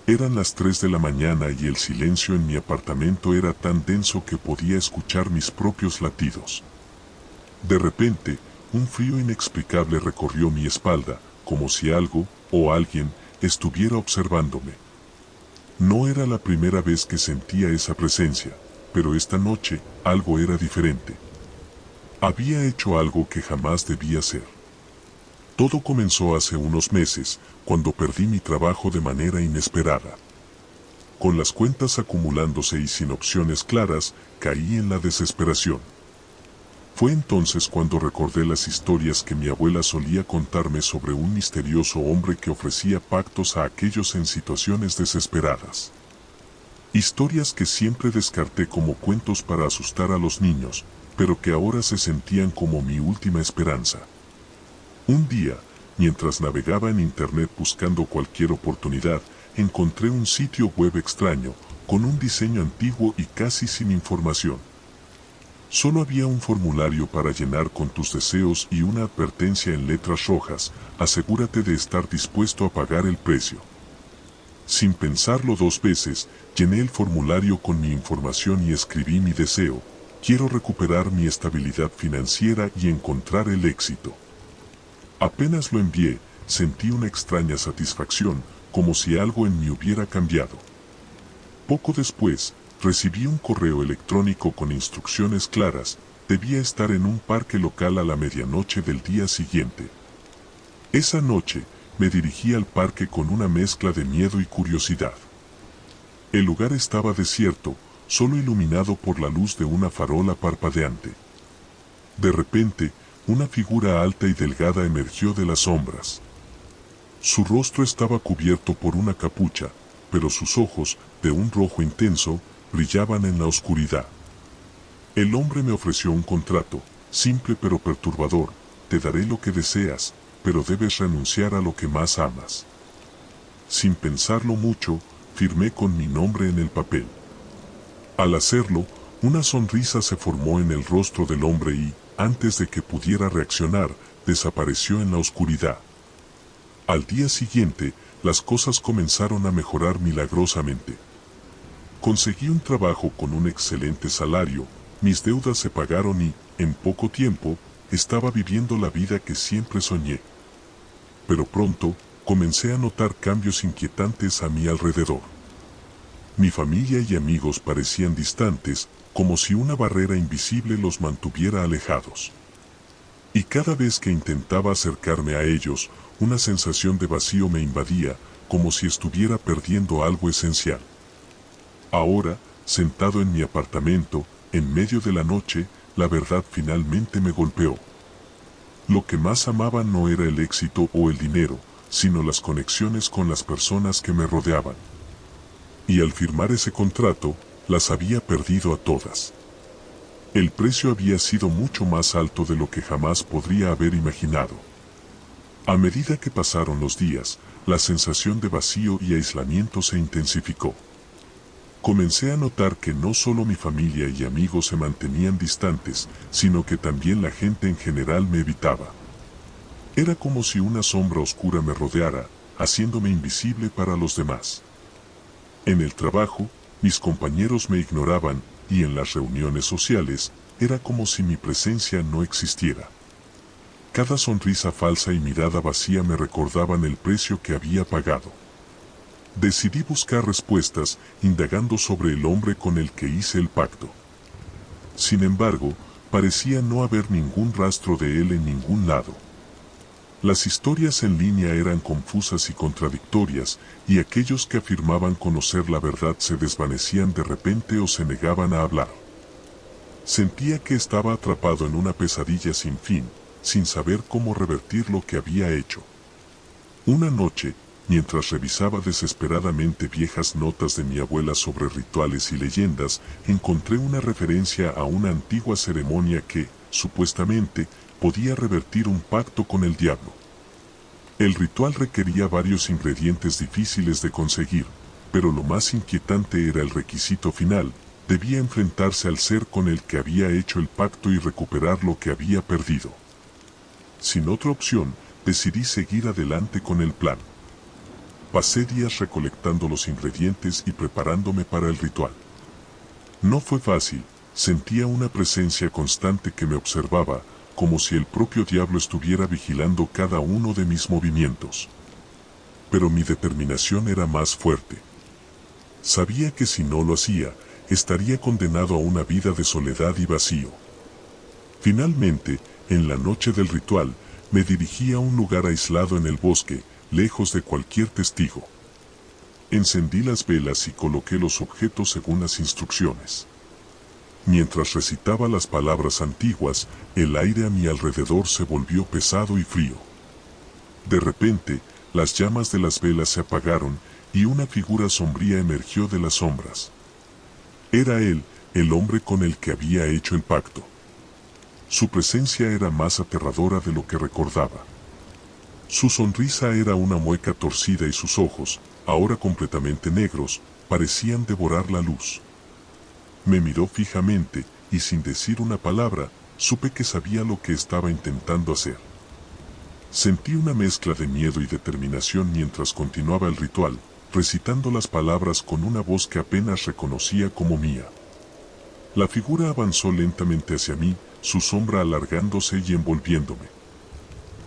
Eran las 3 de la mañana y el silencio en mi apartamento era tan denso que podía escuchar mis propios latidos. De repente, un frío inexplicable recorrió mi espalda, como si algo, o alguien, estuviera observándome. No era la primera vez que sentía esa presencia, pero esta noche algo era diferente. Había hecho algo que jamás debía hacer. Todo comenzó hace unos meses, cuando perdí mi trabajo de manera inesperada. Con las cuentas acumulándose y sin opciones claras, caí en la desesperación. Fue entonces cuando recordé las historias que mi abuela solía contarme sobre un misterioso hombre que ofrecía pactos a aquellos en situaciones desesperadas. Historias que siempre descarté como cuentos para asustar a los niños, pero que ahora se sentían como mi última esperanza. Un día, mientras navegaba en internet buscando cualquier oportunidad, encontré un sitio web extraño, con un diseño antiguo y casi sin información. Solo había un formulario para llenar con tus deseos y una advertencia en letras rojas: asegúrate de estar dispuesto a pagar el precio. Sin pensarlo dos veces, llené el formulario con mi información y escribí mi deseo: quiero recuperar mi estabilidad financiera y encontrar el éxito. Apenas lo envié, sentí una extraña satisfacción, como si algo en mí hubiera cambiado. Poco después, recibí un correo electrónico con instrucciones claras: debía estar en un parque local a la medianoche del día siguiente. Esa noche, me dirigí al parque con una mezcla de miedo y curiosidad. El lugar estaba desierto, solo iluminado por la luz de una farola parpadeante. De repente, una figura alta y delgada emergió de las sombras. Su rostro estaba cubierto por una capucha, pero sus ojos, de un rojo intenso, brillaban en la oscuridad. El hombre me ofreció un contrato, simple pero perturbador: te daré lo que deseas, pero debes renunciar a lo que más amas. Sin pensarlo mucho, firmé con mi nombre en el papel. Al hacerlo, una sonrisa se formó en el rostro del hombre y, antes de que pudiera reaccionar, desapareció en la oscuridad. Al día siguiente, las cosas comenzaron a mejorar milagrosamente. Conseguí un trabajo con un excelente salario, mis deudas se pagaron y, en poco tiempo, estaba viviendo la vida que siempre soñé. Pero pronto, comencé a notar cambios inquietantes a mi alrededor. Mi familia y amigos parecían distantes, como si una barrera invisible los mantuviera alejados. Y cada vez que intentaba acercarme a ellos, una sensación de vacío me invadía, como si estuviera perdiendo algo esencial. Ahora, sentado en mi apartamento, en medio de la noche, la verdad finalmente me golpeó. Lo que más amaba no era el éxito o el dinero, sino las conexiones con las personas que me rodeaban. Y al firmar ese contrato, las había perdido a todas. El precio había sido mucho más alto de lo que jamás podría haber imaginado. A medida que pasaron los días, la sensación de vacío y aislamiento se intensificó. Comencé a notar que no solo mi familia y amigos se mantenían distantes, sino que también la gente en general me evitaba. Era como si una sombra oscura me rodeara, haciéndome invisible para los demás. En el trabajo, mis compañeros me ignoraban, y en las reuniones sociales, era como si mi presencia no existiera. Cada sonrisa falsa y mirada vacía me recordaban el precio que había pagado. Decidí buscar respuestas, indagando sobre el hombre con el que hice el pacto. Sin embargo, parecía no haber ningún rastro de él en ningún lado. Las historias en línea eran confusas y contradictorias, y aquellos que afirmaban conocer la verdad se desvanecían de repente o se negaban a hablar. Sentía que estaba atrapado en una pesadilla sin fin, sin saber cómo revertir lo que había hecho. Una noche, mientras revisaba desesperadamente viejas notas de mi abuela sobre rituales y leyendas, encontré una referencia a una antigua ceremonia que, supuestamente, podía revertir un pacto con el diablo. El ritual requería varios ingredientes difíciles de conseguir, pero lo más inquietante era el requisito final: debía enfrentarse al ser con el que había hecho el pacto y recuperar lo que había perdido. Sin otra opción, decidí seguir adelante con el plan. Pasé días recolectando los ingredientes y preparándome para el ritual. No fue fácil, sentía una presencia constante que me observaba, como si el propio diablo estuviera vigilando cada uno de mis movimientos. Pero mi determinación era más fuerte. Sabía que si no lo hacía, estaría condenado a una vida de soledad y vacío. Finalmente, en la noche del ritual, me dirigí a un lugar aislado en el bosque, lejos de cualquier testigo. Encendí las velas y coloqué los objetos según las instrucciones. Mientras recitaba las palabras antiguas, el aire a mi alrededor se volvió pesado y frío. De repente, las llamas de las velas se apagaron y una figura sombría emergió de las sombras. Era él, el hombre con el que había hecho el pacto. Su presencia era más aterradora de lo que recordaba. Su sonrisa era una mueca torcida y sus ojos, ahora completamente negros, parecían devorar la luz. Me miró fijamente y sin decir una palabra, supe que sabía lo que estaba intentando hacer. Sentí una mezcla de miedo y determinación mientras continuaba el ritual, recitando las palabras con una voz que apenas reconocía como mía. La figura avanzó lentamente hacia mí, su sombra alargándose y envolviéndome.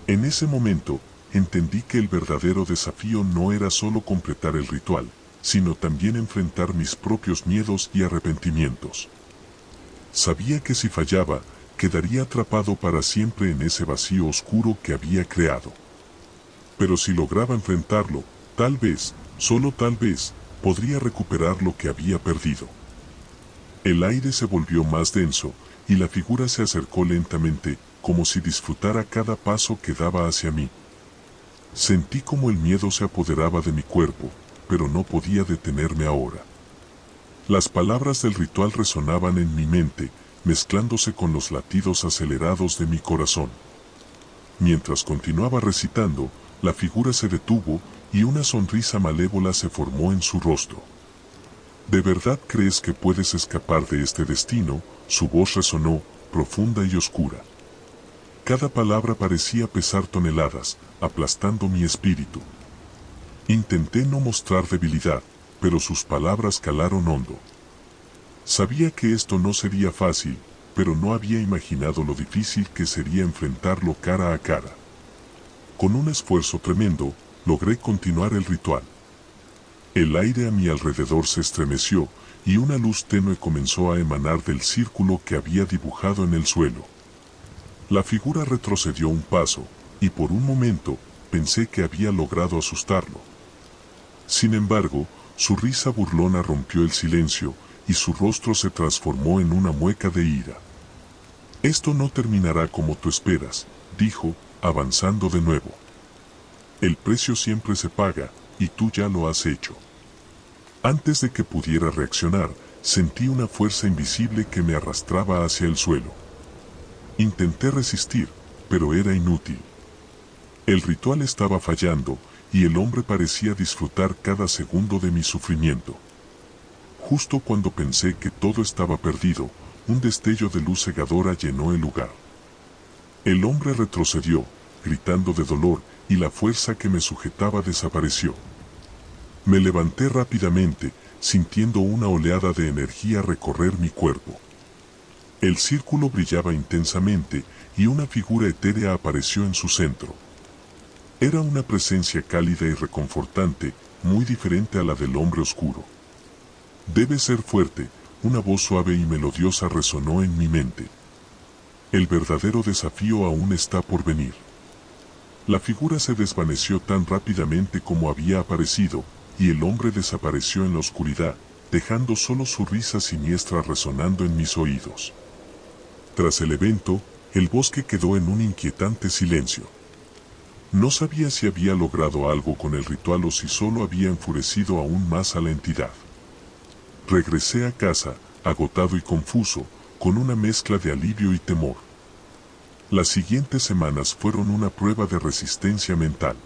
En ese momento, entendí que el verdadero desafío no era solo completar el ritual, sino también enfrentar mis propios miedos y arrepentimientos. Sabía que si fallaba, quedaría atrapado para siempre en ese vacío oscuro que había creado. Pero si lograba enfrentarlo, tal vez, solo tal vez, podría recuperar lo que había perdido. El aire se volvió más denso, y la figura se acercó lentamente, como si disfrutara cada paso que daba hacia mí. Sentí como el miedo se apoderaba de mi cuerpo, pero no podía detenerme ahora. Las palabras del ritual resonaban en mi mente, mezclándose con los latidos acelerados de mi corazón. Mientras continuaba recitando, la figura se detuvo y una sonrisa malévola se formó en su rostro. ¿De verdad crees que puedes escapar de este destino? Su voz resonó, profunda y oscura. Cada palabra parecía pesar toneladas, aplastando mi espíritu. Intenté no mostrar debilidad, pero sus palabras calaron hondo. Sabía que esto no sería fácil, pero no había imaginado lo difícil que sería enfrentarlo cara a cara. Con un esfuerzo tremendo, logré continuar el ritual. El aire a mi alrededor se estremeció, y una luz tenue comenzó a emanar del círculo que había dibujado en el suelo. La figura retrocedió un paso, y por un momento, pensé que había logrado asustarlo. Sin embargo, su risa burlona rompió el silencio, y su rostro se transformó en una mueca de ira. «Esto no terminará como tú esperas», dijo, avanzando de nuevo. «El precio siempre se paga, y tú ya lo has hecho». Antes de que pudiera reaccionar, sentí una fuerza invisible que me arrastraba hacia el suelo. Intenté resistir, pero era inútil. El ritual estaba fallando, y el hombre parecía disfrutar cada segundo de mi sufrimiento. Justo cuando pensé que todo estaba perdido, un destello de luz cegadora llenó el lugar. El hombre retrocedió, gritando de dolor, y la fuerza que me sujetaba desapareció. Me levanté rápidamente, sintiendo una oleada de energía recorrer mi cuerpo. El círculo brillaba intensamente, y una figura etérea apareció en su centro. Era una presencia cálida y reconfortante, muy diferente a la del hombre oscuro. «Debes ser fuerte», una voz suave y melodiosa resonó en mi mente. «El verdadero desafío aún está por venir». La figura se desvaneció tan rápidamente como había aparecido, y el hombre desapareció en la oscuridad, dejando solo su risa siniestra resonando en mis oídos. Tras el evento, el bosque quedó en un inquietante silencio. No sabía si había logrado algo con el ritual o si solo había enfurecido aún más a la entidad. Regresé a casa, agotado y confuso, con una mezcla de alivio y temor. Las siguientes semanas fueron una prueba de resistencia mental.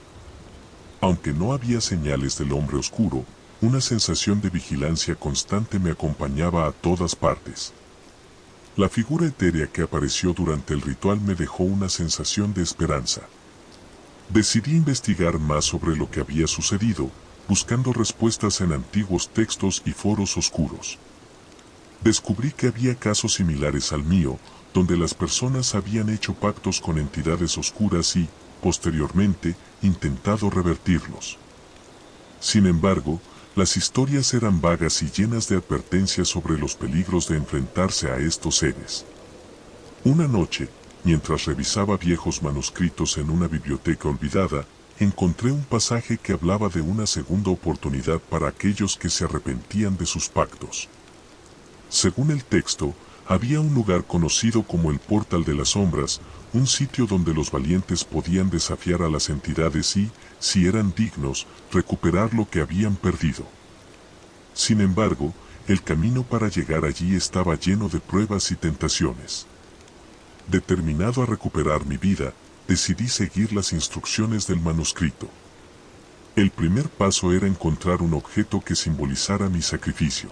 Aunque no había señales del hombre oscuro, una sensación de vigilancia constante me acompañaba a todas partes. La figura etérea que apareció durante el ritual me dejó una sensación de esperanza. Decidí investigar más sobre lo que había sucedido, buscando respuestas en antiguos textos y foros oscuros. Descubrí que había casos similares al mío, donde las personas habían hecho pactos con entidades oscuras y, posteriormente, intentado revertirlos. Sin embargo, las historias eran vagas y llenas de advertencias sobre los peligros de enfrentarse a estos seres. Una noche, mientras revisaba viejos manuscritos en una biblioteca olvidada, encontré un pasaje que hablaba de una segunda oportunidad para aquellos que se arrepentían de sus pactos. Según el texto, había un lugar conocido como el Portal de las Sombras, un sitio donde los valientes podían desafiar a las entidades y, si eran dignos, recuperar lo que habían perdido. Sin embargo, el camino para llegar allí estaba lleno de pruebas y tentaciones. Determinado a recuperar mi vida, decidí seguir las instrucciones del manuscrito. El primer paso era encontrar un objeto que simbolizara mi sacrificio.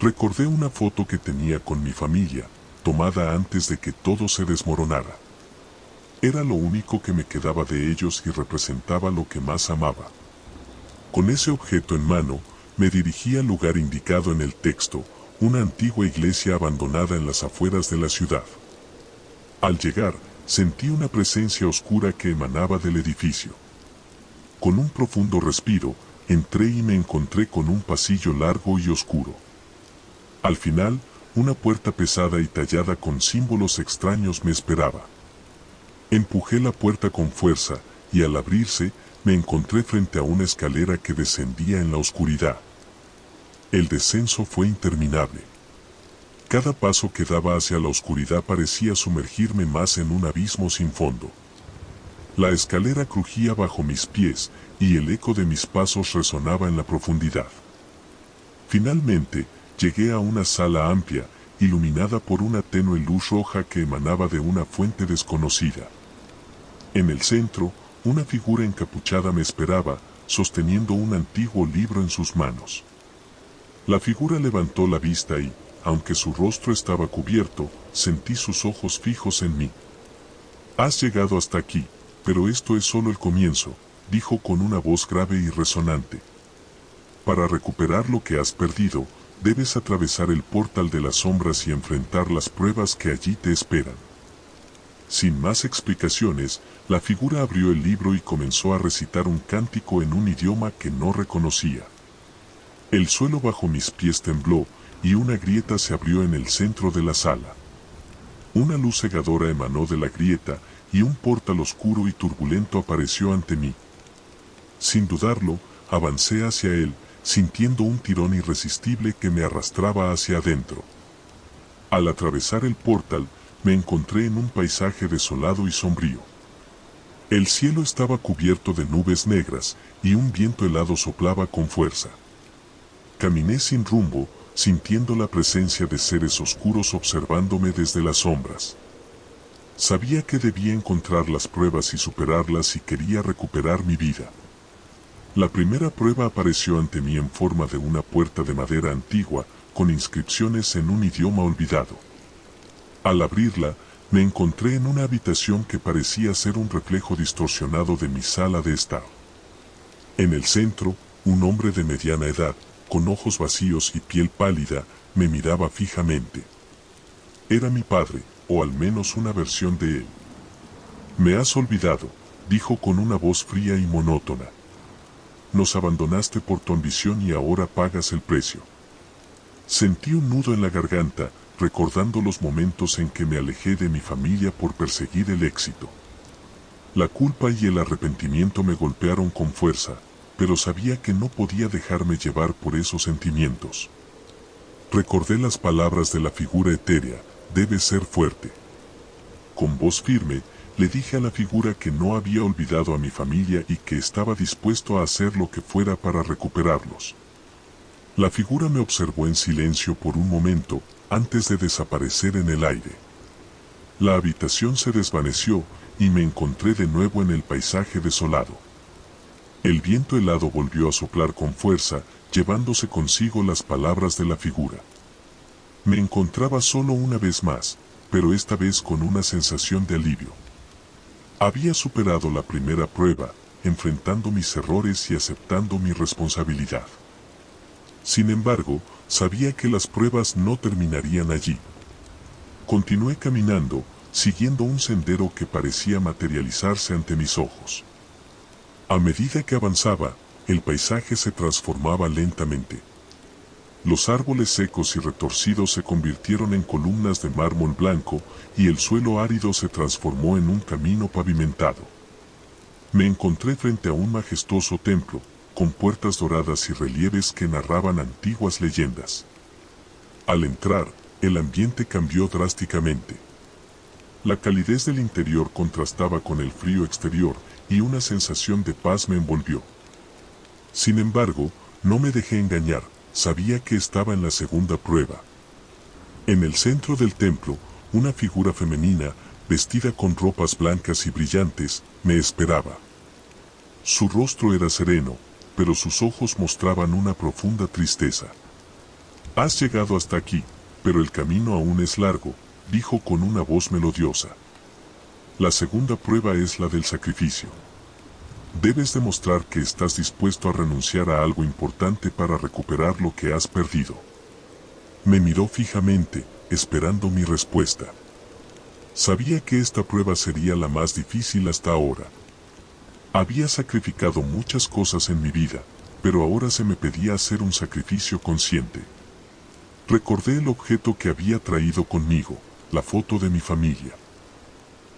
Recordé una foto que tenía con mi familia, tomada antes de que todo se desmoronara. Era lo único que me quedaba de ellos y representaba lo que más amaba. Con ese objeto en mano, me dirigí al lugar indicado en el texto, una antigua iglesia abandonada en las afueras de la ciudad. Al llegar, sentí una presencia oscura que emanaba del edificio. Con un profundo respiro, entré y me encontré con un pasillo largo y oscuro. Al final, una puerta pesada y tallada con símbolos extraños me esperaba. Empujé la puerta con fuerza, y al abrirse, me encontré frente a una escalera que descendía en la oscuridad. El descenso fue interminable. Cada paso que daba hacia la oscuridad parecía sumergirme más en un abismo sin fondo. La escalera crujía bajo mis pies, y el eco de mis pasos resonaba en la profundidad. Finalmente, llegué a una sala amplia, iluminada por una tenue luz roja que emanaba de una fuente desconocida. En el centro, una figura encapuchada me esperaba, sosteniendo un antiguo libro en sus manos. La figura levantó la vista y, aunque su rostro estaba cubierto, sentí sus ojos fijos en mí. «Has llegado hasta aquí, pero esto es solo el comienzo», dijo con una voz grave y resonante. «Para recuperar lo que has perdido, debes atravesar el portal de las sombras y enfrentar las pruebas que allí te esperan». Sin más explicaciones, la figura abrió el libro y comenzó a recitar un cántico en un idioma que no reconocía. El suelo bajo mis pies tembló, y una grieta se abrió en el centro de la sala. Una luz cegadora emanó de la grieta, y un portal oscuro y turbulento apareció ante mí. Sin dudarlo, avancé hacia él, sintiendo un tirón irresistible que me arrastraba hacia adentro. Al atravesar el portal, me encontré en un paisaje desolado y sombrío. El cielo estaba cubierto de nubes negras, y un viento helado soplaba con fuerza. Caminé sin rumbo, sintiendo la presencia de seres oscuros observándome desde las sombras. Sabía que debía encontrar las pruebas y superarlas si quería recuperar mi vida. La primera prueba apareció ante mí en forma de una puerta de madera antigua, con inscripciones en un idioma olvidado. Al abrirla, me encontré en una habitación que parecía ser un reflejo distorsionado de mi sala de estar. En el centro, un hombre de mediana edad, con ojos vacíos y piel pálida, me miraba fijamente. Era mi padre, o al menos una versión de él. «Me has olvidado», dijo con una voz fría y monótona. «Nos abandonaste por tu ambición y ahora pagas el precio». Sentí un nudo en la garganta, recordando los momentos en que me alejé de mi familia por perseguir el éxito. La culpa y el arrepentimiento me golpearon con fuerza, pero sabía que no podía dejarme llevar por esos sentimientos. Recordé las palabras de la figura etérea: «Debes ser fuerte». Con voz firme, le dije a la figura que no había olvidado a mi familia y que estaba dispuesto a hacer lo que fuera para recuperarlos. La figura me observó en silencio por un momento, antes de desaparecer en el aire. La habitación se desvaneció, y me encontré de nuevo en el paisaje desolado. El viento helado volvió a soplar con fuerza, llevándose consigo las palabras de la figura. Me encontraba solo una vez más, pero esta vez con una sensación de alivio. Había superado la primera prueba, enfrentando mis errores y aceptando mi responsabilidad. Sin embargo, sabía que las pruebas no terminarían allí. Continué caminando, siguiendo un sendero que parecía materializarse ante mis ojos. A medida que avanzaba, el paisaje se transformaba lentamente. Los árboles secos y retorcidos se convirtieron en columnas de mármol blanco y el suelo árido se transformó en un camino pavimentado. Me encontré frente a un majestuoso templo, con puertas doradas y relieves que narraban antiguas leyendas. Al entrar, el ambiente cambió drásticamente. La calidez del interior contrastaba con el frío exterior y una sensación de paz me envolvió. Sin embargo, no me dejé engañar, sabía que estaba en la segunda prueba. En el centro del templo, una figura femenina, vestida con ropas blancas y brillantes, me esperaba. Su rostro era sereno, pero sus ojos mostraban una profunda tristeza. «Has llegado hasta aquí, pero el camino aún es largo», dijo con una voz melodiosa. «La segunda prueba es la del sacrificio. Debes demostrar que estás dispuesto a renunciar a algo importante para recuperar lo que has perdido». Me miró fijamente, esperando mi respuesta. Sabía que esta prueba sería la más difícil hasta ahora. Había sacrificado muchas cosas en mi vida, pero ahora se me pedía hacer un sacrificio consciente. Recordé el objeto que había traído conmigo, la foto de mi familia.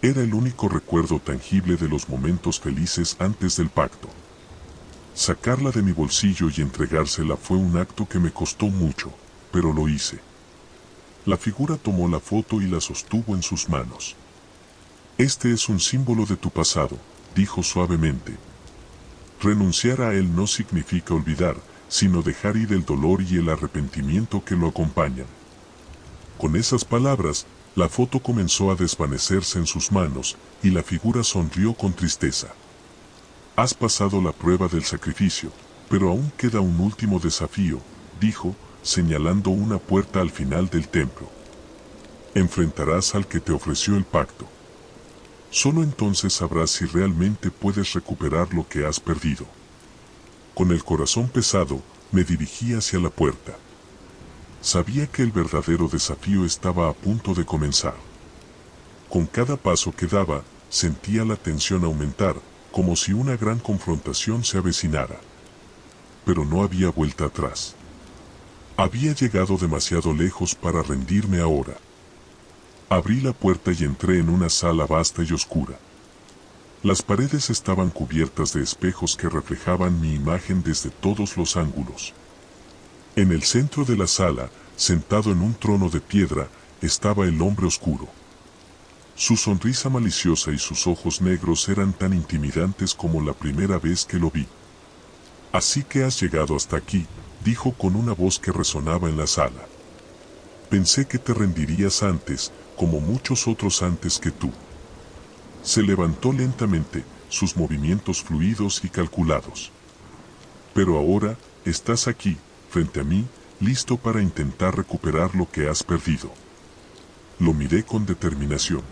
Era el único recuerdo tangible de los momentos felices antes del pacto. Sacarla de mi bolsillo y entregársela fue un acto que me costó mucho, pero lo hice. La figura tomó la foto y la sostuvo en sus manos. «Este es un símbolo de tu pasado», dijo suavemente. «Renunciar a él no significa olvidar, sino dejar ir el dolor y el arrepentimiento que lo acompañan». Con esas palabras, la foto comenzó a desvanecerse en sus manos, y la figura sonrió con tristeza. «Has pasado la prueba del sacrificio, pero aún queda un último desafío», dijo, señalando una puerta al final del templo. «Enfrentarás al que te ofreció el pacto. Solo entonces sabrás si realmente puedes recuperar lo que has perdido». Con el corazón pesado, me dirigí hacia la puerta. Sabía que el verdadero desafío estaba a punto de comenzar. Con cada paso que daba, sentía la tensión aumentar, como si una gran confrontación se avecinara. Pero no había vuelta atrás. Había llegado demasiado lejos para rendirme ahora. Abrí la puerta y entré en una sala vasta y oscura. Las paredes estaban cubiertas de espejos que reflejaban mi imagen desde todos los ángulos. En el centro de la sala, sentado en un trono de piedra, estaba el hombre oscuro. Su sonrisa maliciosa y sus ojos negros eran tan intimidantes como la primera vez que lo vi. «Así que has llegado hasta aquí», dijo con una voz que resonaba en la sala. «Pensé que te rendirías antes, como muchos otros antes que tú». Se levantó lentamente, sus movimientos fluidos y calculados. «Pero ahora, estás aquí, frente a mí, listo para intentar recuperar lo que has perdido». Lo miré con determinación.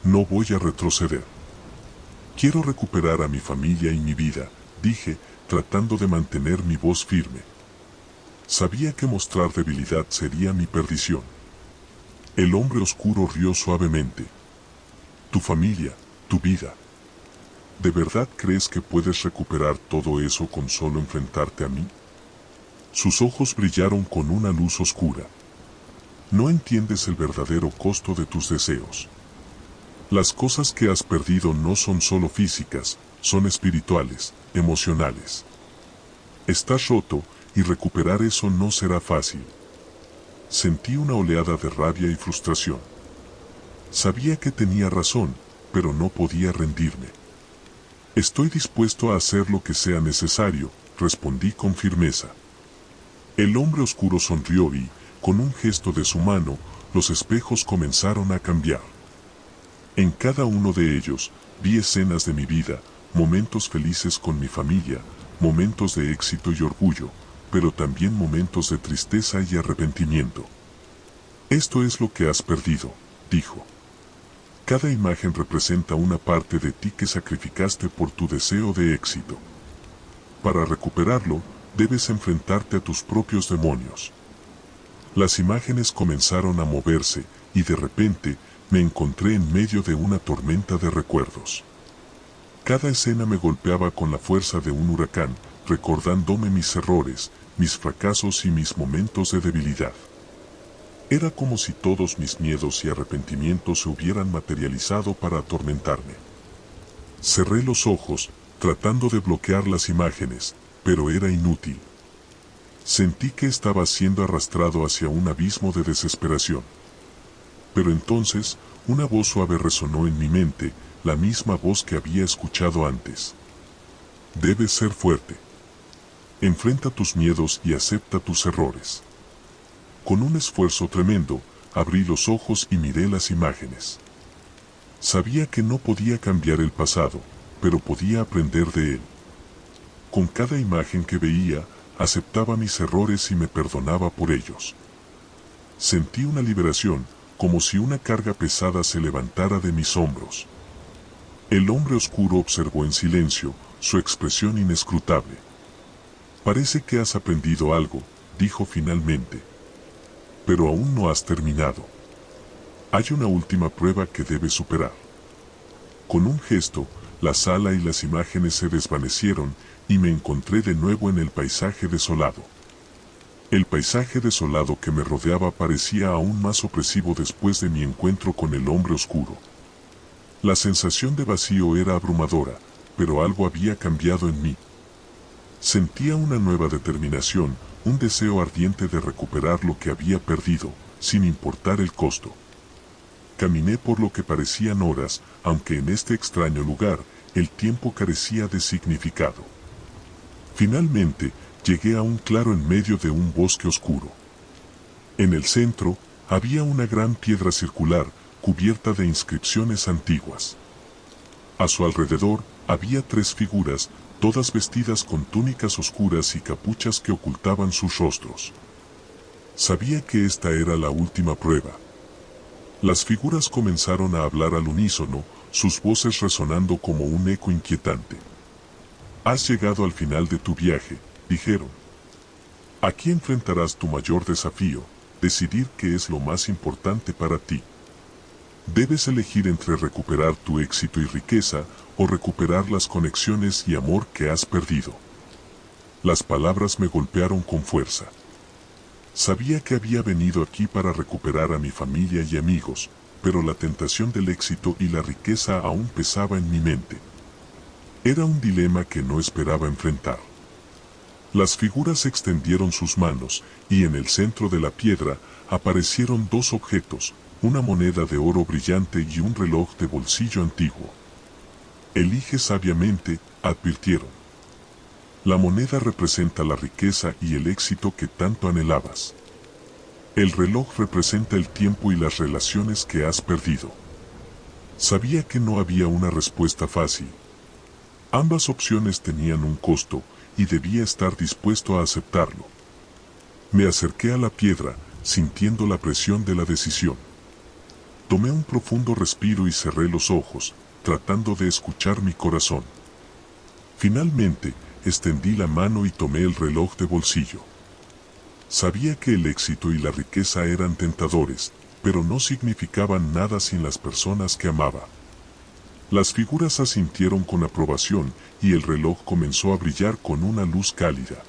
«No voy a retroceder. Quiero recuperar a mi familia y mi vida», dije, tratando de mantener mi voz firme. Sabía que mostrar debilidad sería mi perdición. El hombre oscuro rió suavemente. «Tu familia, tu vida. ¿De verdad crees que puedes recuperar todo eso con solo enfrentarte a mí?». Sus ojos brillaron con una luz oscura. «No entiendes el verdadero costo de tus deseos. Las cosas que has perdido no son solo físicas, son espirituales, emocionales. Estás roto, y recuperar eso no será fácil». Sentí una oleada de rabia y frustración. Sabía que tenía razón, pero no podía rendirme. «Estoy dispuesto a hacer lo que sea necesario», respondí con firmeza. El hombre oscuro sonrió y, con un gesto de su mano, los espejos comenzaron a cambiar. En cada uno de ellos, vi escenas de mi vida, momentos felices con mi familia, momentos de éxito y orgullo, pero también momentos de tristeza y arrepentimiento. «Esto es lo que has perdido», dijo. Cada imagen representa una parte de ti que sacrificaste por tu deseo de éxito. Para recuperarlo, debes enfrentarte a tus propios demonios. Las imágenes comenzaron a moverse, y de repente, me encontré en medio de una tormenta de recuerdos. Cada escena me golpeaba con la fuerza de un huracán, recordándome mis errores, mis fracasos y mis momentos de debilidad. Era como si todos mis miedos y arrepentimientos se hubieran materializado para atormentarme. Cerré los ojos, tratando de bloquear las imágenes, pero era inútil. Sentí que estaba siendo arrastrado hacia un abismo de desesperación. Pero entonces, una voz suave resonó en mi mente, la misma voz que había escuchado antes. Debes ser fuerte. Enfrenta tus miedos y acepta tus errores. Con un esfuerzo tremendo, abrí los ojos y miré las imágenes. Sabía que no podía cambiar el pasado, pero podía aprender de él. Con cada imagen que veía, aceptaba mis errores y me perdonaba por ellos. Sentí una liberación, como si una carga pesada se levantara de mis hombros. El hombre oscuro observó en silencio, su expresión inescrutable. Parece que has aprendido algo, dijo finalmente. Pero aún no has terminado. Hay una última prueba que debes superar. Con un gesto, la sala y las imágenes se desvanecieron y me encontré de nuevo en el paisaje desolado. El paisaje desolado que me rodeaba parecía aún más opresivo después de mi encuentro con el hombre oscuro. La sensación de vacío era abrumadora, pero algo había cambiado en mí. Sentía una nueva determinación, un deseo ardiente de recuperar lo que había perdido, sin importar el costo. Caminé por lo que parecían horas, aunque en este extraño lugar, el tiempo carecía de significado. Finalmente, llegué a un claro en medio de un bosque oscuro. En el centro, había una gran piedra circular, cubierta de inscripciones antiguas. A su alrededor, había 3 figuras, todas vestidas con túnicas oscuras y capuchas que ocultaban sus rostros. Sabía que esta era la última prueba. Las figuras comenzaron a hablar al unísono, sus voces resonando como un eco inquietante. Has llegado al final de tu viaje, dijeron. Aquí enfrentarás tu mayor desafío, decidir qué es lo más importante para ti. Debes elegir entre recuperar tu éxito y riqueza, o recuperar las conexiones y amor que has perdido. Las palabras me golpearon con fuerza. Sabía que había venido aquí para recuperar a mi familia y amigos, pero la tentación del éxito y la riqueza aún pesaba en mi mente. Era un dilema que no esperaba enfrentar. Las figuras extendieron sus manos, y en el centro de la piedra aparecieron 2 objetos, una moneda de oro brillante y un reloj de bolsillo antiguo. Elige sabiamente, advirtieron. La moneda representa la riqueza y el éxito que tanto anhelabas. El reloj representa el tiempo y las relaciones que has perdido. Sabía que no había una respuesta fácil. Ambas opciones tenían un costo, y debía estar dispuesto a aceptarlo. Me acerqué a la piedra, sintiendo la presión de la decisión. Tomé un profundo respiro y cerré los ojos, tratando de escuchar mi corazón. Finalmente, extendí la mano y tomé el reloj de bolsillo. Sabía que el éxito y la riqueza eran tentadores, pero no significaban nada sin las personas que amaba. Las figuras asintieron con aprobación, y el reloj comenzó a brillar con una luz cálida.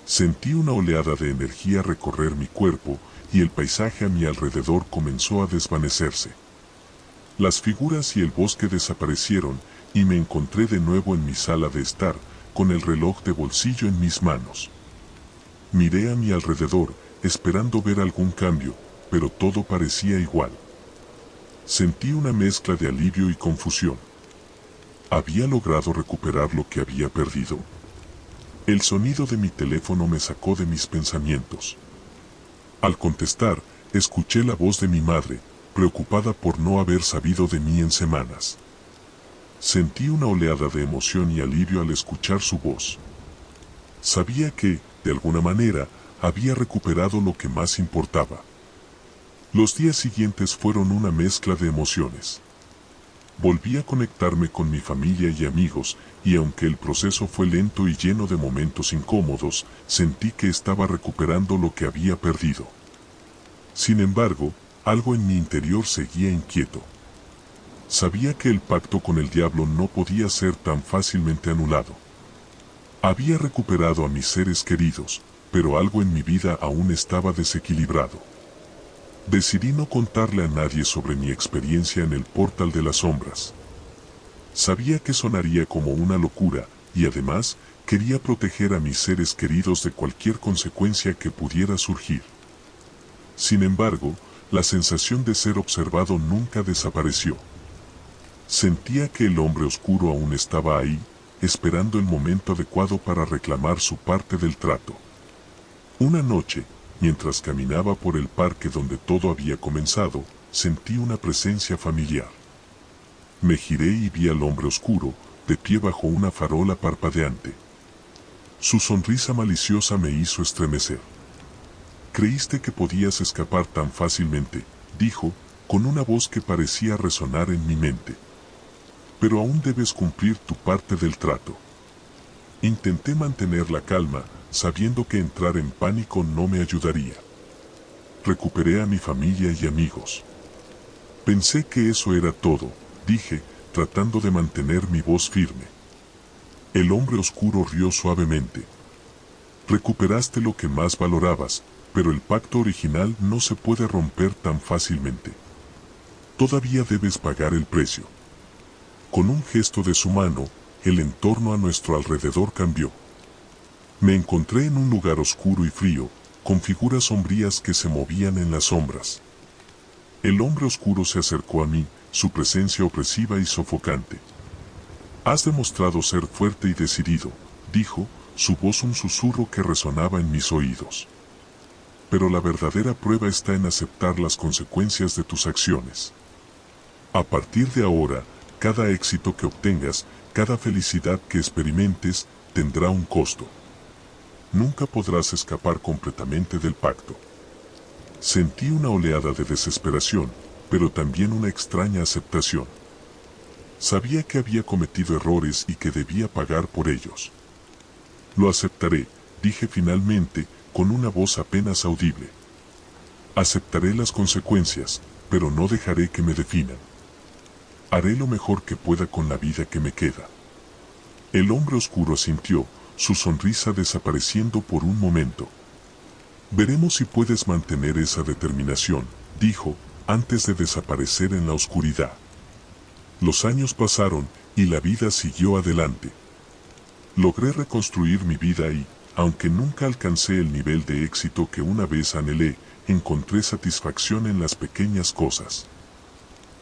Sentí una oleada de energía recorrer mi cuerpo, y el paisaje a mi alrededor comenzó a desvanecerse. Las figuras y el bosque desaparecieron, y me encontré de nuevo en mi sala de estar, con el reloj de bolsillo en mis manos. Miré a mi alrededor, esperando ver algún cambio, pero todo parecía igual. Sentí una mezcla de alivio y confusión. ¿Había logrado recuperar lo que había perdido? El sonido de mi teléfono me sacó de mis pensamientos. Al contestar, escuché la voz de mi madre, preocupada por no haber sabido de mí en semanas. Sentí una oleada de emoción y alivio al escuchar su voz. Sabía que, de alguna manera, había recuperado lo que más importaba. Los días siguientes fueron una mezcla de emociones. Volví a conectarme con mi familia y amigos, y aunque el proceso fue lento y lleno de momentos incómodos, sentí que estaba recuperando lo que había perdido. Sin embargo, algo en mi interior seguía inquieto. Sabía que el pacto con el diablo no podía ser tan fácilmente anulado. Había recuperado a mis seres queridos, pero algo en mi vida aún estaba desequilibrado. Decidí no contarle a nadie sobre mi experiencia en el portal de las sombras. Sabía que sonaría como una locura, y además quería proteger a mis seres queridos de cualquier consecuencia que pudiera surgir. Sin embargo, la sensación de ser observado nunca desapareció. Sentía que el hombre oscuro aún estaba ahí, esperando el momento adecuado para reclamar su parte del trato. Una noche, mientras caminaba por el parque donde todo había comenzado, sentí una presencia familiar. Me giré y vi al hombre oscuro, de pie bajo una farola parpadeante. Su sonrisa maliciosa me hizo estremecer. «¿Creíste que podías escapar tan fácilmente?», dijo, con una voz que parecía resonar en mi mente. «Pero aún debes cumplir tu parte del trato». Intenté mantener la calma, sabiendo que entrar en pánico no me ayudaría. Recuperé a mi familia y amigos. Pensé que eso era todo, dije, tratando de mantener mi voz firme. El hombre oscuro rió suavemente. «Recuperaste lo que más valorabas, pero el pacto original no se puede romper tan fácilmente. Todavía debes pagar el precio». Con un gesto de su mano, el entorno a nuestro alrededor cambió. Me encontré en un lugar oscuro y frío, con figuras sombrías que se movían en las sombras. El hombre oscuro se acercó a mí, su presencia opresiva y sofocante. «Has demostrado ser fuerte y decidido», dijo, su voz un susurro que resonaba en mis oídos. «Pero la verdadera prueba está en aceptar las consecuencias de tus acciones. A partir de ahora, cada éxito que obtengas, cada felicidad que experimentes, tendrá un costo. Nunca podrás escapar completamente del pacto». Sentí una oleada de desesperación, pero también una extraña aceptación. Sabía que había cometido errores y que debía pagar por ellos. «Lo aceptaré», dije finalmente, con una voz apenas audible. «Aceptaré las consecuencias, pero no dejaré que me definan. Haré lo mejor que pueda con la vida que me queda». El hombre oscuro asintió, su sonrisa desapareciendo por un momento. «Veremos si puedes mantener esa determinación», dijo, antes de desaparecer en la oscuridad. Los años pasaron, y la vida siguió adelante. Logré reconstruir mi vida y, aunque nunca alcancé el nivel de éxito que una vez anhelé, encontré satisfacción en las pequeñas cosas.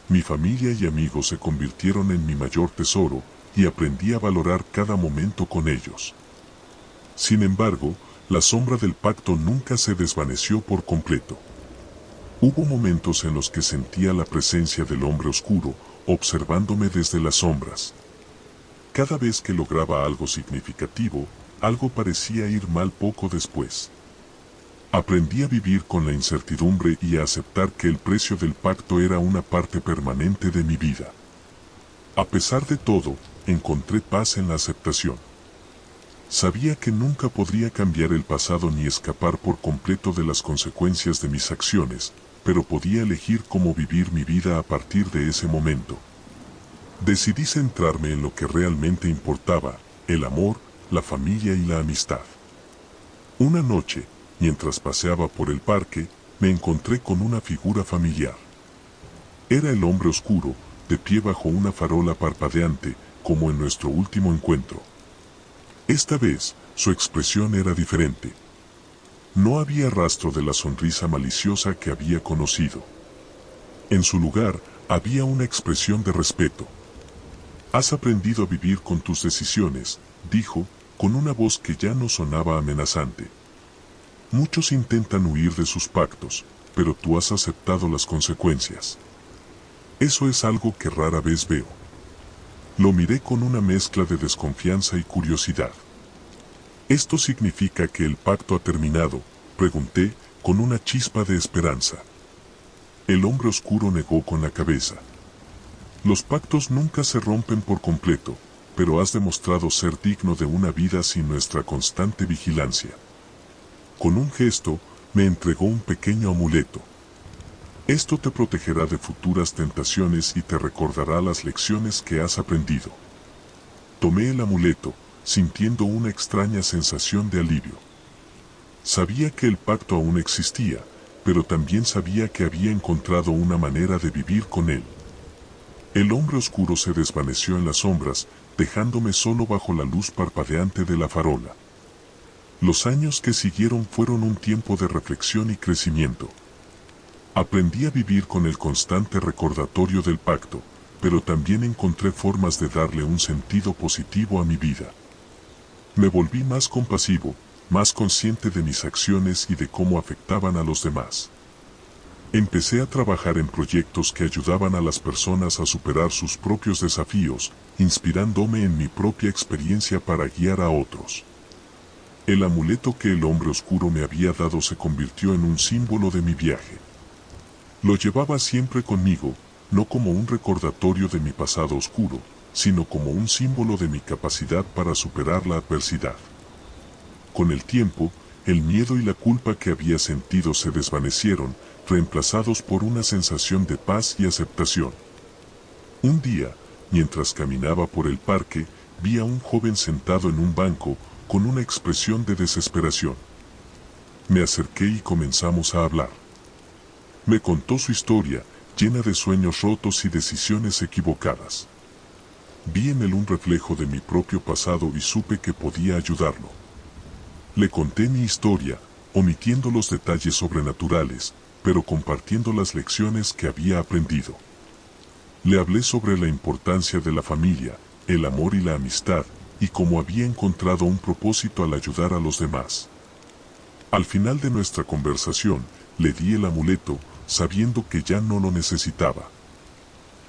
Mi familia y amigos se convirtieron en mi mayor tesoro, y aprendí a valorar cada momento con ellos. Sin embargo, la sombra del pacto nunca se desvaneció por completo. Hubo momentos en los que sentía la presencia del hombre oscuro, observándome desde las sombras. Cada vez que lograba algo significativo, algo parecía ir mal poco después. Aprendí a vivir con la incertidumbre y a aceptar que el precio del pacto era una parte permanente de mi vida. A pesar de todo, encontré paz en la aceptación. Sabía que nunca podría cambiar el pasado ni escapar por completo de las consecuencias de mis acciones, pero podía elegir cómo vivir mi vida a partir de ese momento. Decidí centrarme en lo que realmente importaba, el amor, la familia y la amistad. Una noche, mientras paseaba por el parque, me encontré con una figura familiar. Era el hombre oscuro, de pie bajo una farola parpadeante, como en nuestro último encuentro. Esta vez, su expresión era diferente. No había rastro de la sonrisa maliciosa que había conocido. En su lugar, había una expresión de respeto. «Has aprendido a vivir con tus decisiones», dijo, con una voz que ya no sonaba amenazante. «Muchos intentan huir de sus pactos, pero tú has aceptado las consecuencias. Eso es algo que rara vez veo». Lo miré con una mezcla de desconfianza y curiosidad. «¿Esto significa que el pacto ha terminado?», pregunté, con una chispa de esperanza. El hombre oscuro negó con la cabeza. Los pactos nunca se rompen por completo, pero has demostrado ser digno de una vida sin nuestra constante vigilancia. Con un gesto, me entregó un pequeño amuleto. Esto te protegerá de futuras tentaciones y te recordará las lecciones que has aprendido. Tomé el amuleto, sintiendo una extraña sensación de alivio. Sabía que el pacto aún existía, pero también sabía que había encontrado una manera de vivir con él. El hombre oscuro se desvaneció en las sombras, dejándome solo bajo la luz parpadeante de la farola. Los años que siguieron fueron un tiempo de reflexión y crecimiento. Aprendí a vivir con el constante recordatorio del pacto, pero también encontré formas de darle un sentido positivo a mi vida. Me volví más compasivo, más consciente de mis acciones y de cómo afectaban a los demás. Empecé a trabajar en proyectos que ayudaban a las personas a superar sus propios desafíos, inspirándome en mi propia experiencia para guiar a otros. El amuleto que el hombre oscuro me había dado se convirtió en un símbolo de mi viaje. Lo llevaba siempre conmigo, no como un recordatorio de mi pasado oscuro, sino como un símbolo de mi capacidad para superar la adversidad. Con el tiempo, el miedo y la culpa que había sentido se desvanecieron, reemplazados por una sensación de paz y aceptación. Un día, mientras caminaba por el parque, vi a un joven sentado en un banco, con una expresión de desesperación. Me acerqué y comenzamos a hablar. Me contó su historia, llena de sueños rotos y decisiones equivocadas. Vi en él un reflejo de mi propio pasado y supe que podía ayudarlo. Le conté mi historia, omitiendo los detalles sobrenaturales, pero compartiendo las lecciones que había aprendido. Le hablé sobre la importancia de la familia, el amor y la amistad, y cómo había encontrado un propósito al ayudar a los demás. Al final de nuestra conversación, le di el amuleto, sabiendo que ya no lo necesitaba.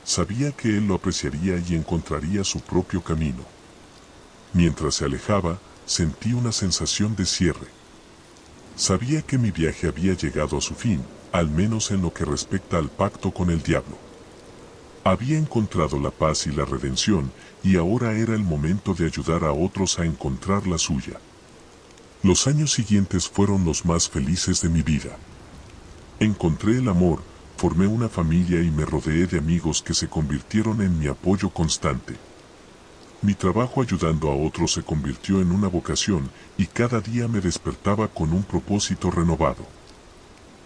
Sabía que él lo apreciaría y encontraría su propio camino. Mientras se alejaba, sentí una sensación de cierre. Sabía que mi viaje había llegado a su fin, al menos en lo que respecta al pacto con el diablo. Había encontrado la paz y la redención, y ahora era el momento de ayudar a otros a encontrar la suya. Los años siguientes fueron los más felices de mi vida. Encontré el amor, formé una familia y me rodeé de amigos que se convirtieron en mi apoyo constante. Mi trabajo ayudando a otros se convirtió en una vocación y cada día me despertaba con un propósito renovado.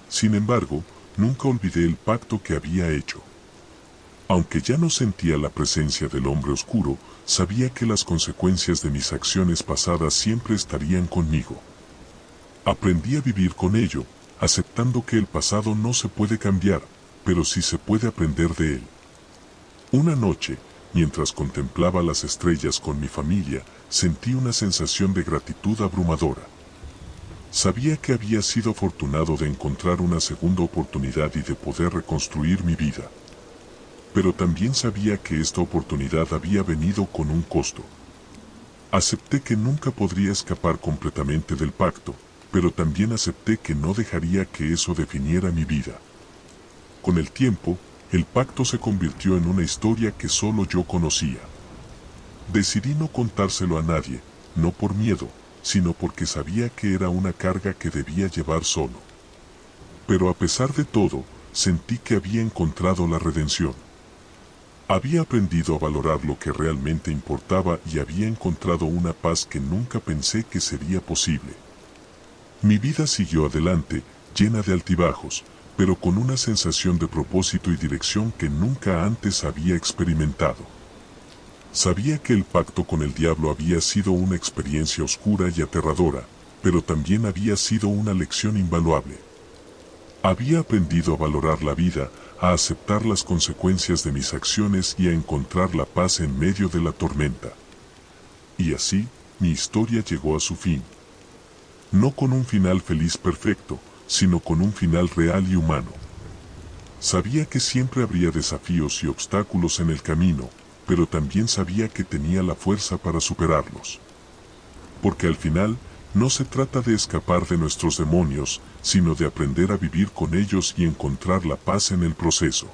Sin embargo, nunca olvidé el pacto que había hecho. Aunque ya no sentía la presencia del hombre oscuro, sabía que las consecuencias de mis acciones pasadas siempre estarían conmigo. Aprendí a vivir con ello, aceptando que el pasado no se puede cambiar, pero sí se puede aprender de él. Una noche, mientras contemplaba las estrellas con mi familia, sentí una sensación de gratitud abrumadora. Sabía que había sido afortunado de encontrar una segunda oportunidad y de poder reconstruir mi vida. Pero también sabía que esta oportunidad había venido con un costo. Acepté que nunca podría escapar completamente del pacto, pero también acepté que no dejaría que eso definiera mi vida. Con el tiempo, el pacto se convirtió en una historia que solo yo conocía. Decidí no contárselo a nadie, no por miedo, sino porque sabía que era una carga que debía llevar solo. Pero a pesar de todo, sentí que había encontrado la redención. Había aprendido a valorar lo que realmente importaba y había encontrado una paz que nunca pensé que sería posible. Mi vida siguió adelante, llena de altibajos, pero con una sensación de propósito y dirección que nunca antes había experimentado. Sabía que el pacto con el diablo había sido una experiencia oscura y aterradora, pero también había sido una lección invaluable. Había aprendido a valorar la vida, a aceptar las consecuencias de mis acciones y a encontrar la paz en medio de la tormenta. Y así, mi historia llegó a su fin. No con un final feliz perfecto, sino con un final real y humano. Sabía que siempre habría desafíos y obstáculos en el camino, pero también sabía que tenía la fuerza para superarlos. Porque al final, No se trata de escapar de nuestros demonios, sino de aprender a vivir con ellos y encontrar la paz en el proceso.